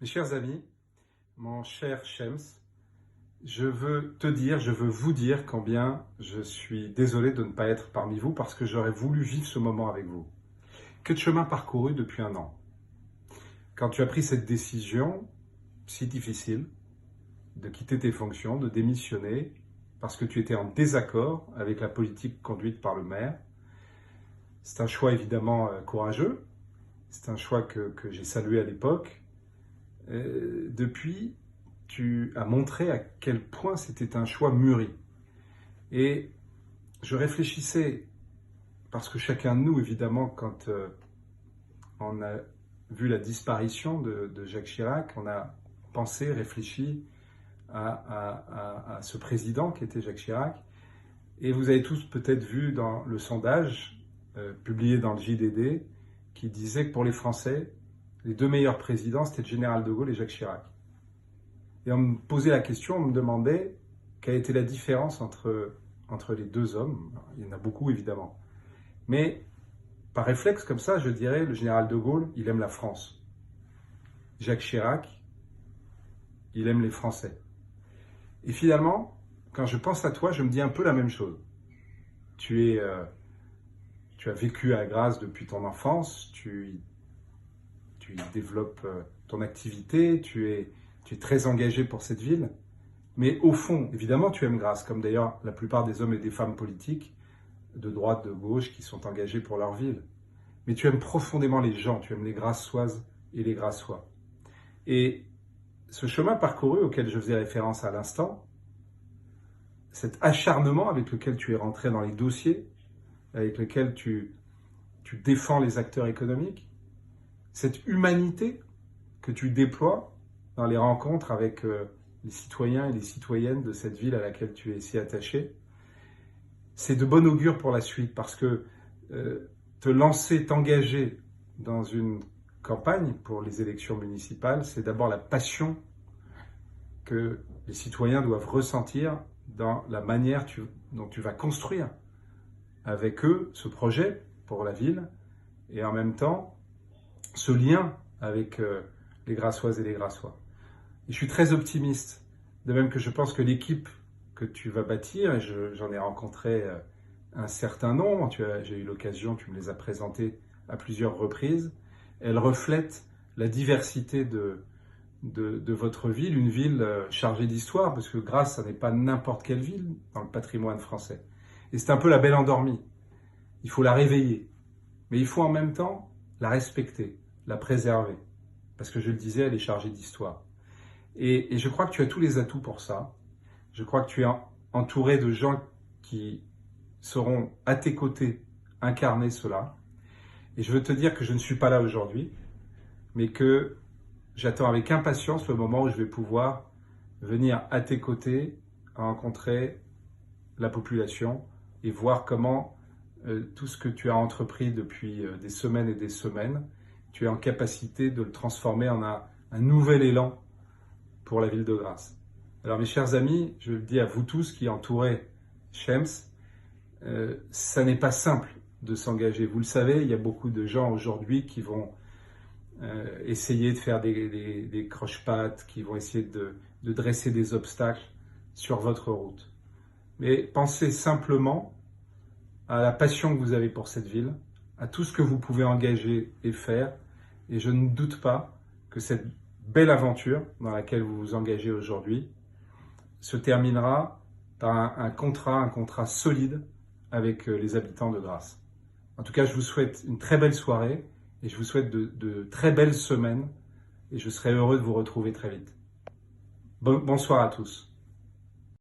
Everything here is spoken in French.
Mes chers amis, mon cher Shems, je veux te dire, je veux vous dire combien je suis désolé de ne pas être parmi vous parce que j'aurais voulu vivre ce moment avec vous. Que de chemin parcouru depuis un an. Quand tu as pris cette décision si difficile de quitter tes fonctions, de démissionner parce que tu étais en désaccord avec la politique conduite par le maire, c'est un choix évidemment courageux, c'est un choix que j'ai salué à l'époque. Depuis, tu as montré à quel point c'était un choix mûri. Et je réfléchissais, parce que chacun de nous, évidemment, quand on a vu la disparition de Jacques Chirac, on a pensé, réfléchi à ce président qui était Jacques Chirac. Et vous avez tous peut-être vu dans le sondage publié dans le JDD qui disait que pour les Français, les deux meilleurs présidents, c'était le général de Gaulle et Jacques Chirac. Et on me posait la question, on me demandait quelle était la différence entre les deux hommes. Il y en a beaucoup, évidemment. Mais par réflexe, comme ça, je dirais, le général de Gaulle, il aime la France. Jacques Chirac, il aime les Français. Et finalement, quand je pense à toi, je me dis un peu la même chose. Tu as vécu à Grasse depuis ton enfance, tu y développes ton activité, tu es très engagé pour cette ville. Mais au fond, évidemment, tu aimes Grasse, comme d'ailleurs la plupart des hommes et des femmes politiques, de droite, de gauche, qui sont engagés pour leur ville. Mais tu aimes profondément les gens, tu aimes les Grassoises et les Grassois. Et ce chemin parcouru auquel je faisais référence à l'instant, cet acharnement avec lequel tu es rentré dans les dossiers, avec lequel tu défends les acteurs économiques, cette humanité que tu déploies dans les rencontres avec les citoyens et les citoyennes de cette ville à laquelle tu es si attaché, c'est de bon augure pour la suite parce que te lancer, t'engager dans une campagne pour les élections municipales, c'est d'abord la passion que les citoyens doivent ressentir dans la manière dont tu vas construire avec eux ce projet pour la ville et en même temps ce lien avec les Grassoises et les Grassois. Et je suis très optimiste, de même que je pense que l'équipe que tu vas bâtir, et j'en ai rencontré un certain nombre, j'ai eu l'occasion, tu me les as présentés à plusieurs reprises, elle reflète la diversité de votre ville, une ville chargée d'histoire, parce que Grasse, ça n'est pas n'importe quelle ville dans le patrimoine français. Et c'est un peu la belle endormie. Il faut la réveiller, mais il faut en même temps la respecter, la préserver, parce que je le disais, elle est chargée d'histoire. Et je crois que tu as tous les atouts pour ça. Je crois que tu es entouré de gens qui seront à tes côtés incarner cela. Et je veux te dire que je ne suis pas là aujourd'hui, mais que j'attends avec impatience le moment où je vais pouvoir venir à tes côtés, rencontrer la population et voir comment tout ce que tu as entrepris depuis des semaines et des semaines, tu es en capacité de le transformer en un nouvel élan pour la ville de Grasse. Alors mes chers amis, je le dis à vous tous qui entourez Shems, ça n'est pas simple de s'engager. Vous le savez, il y a beaucoup de gens aujourd'hui qui vont essayer de faire des croche-pattes, qui vont essayer de dresser des obstacles sur votre route. Mais pensez simplement à la passion que vous avez pour cette ville, à tout ce que vous pouvez engager et faire, et je ne doute pas que cette belle aventure dans laquelle vous vous engagez aujourd'hui se terminera par un contrat solide avec les habitants de Grasse. En tout cas, je vous souhaite une très belle soirée et je vous souhaite de très belles semaines et je serai heureux de vous retrouver très vite. Bonsoir à tous.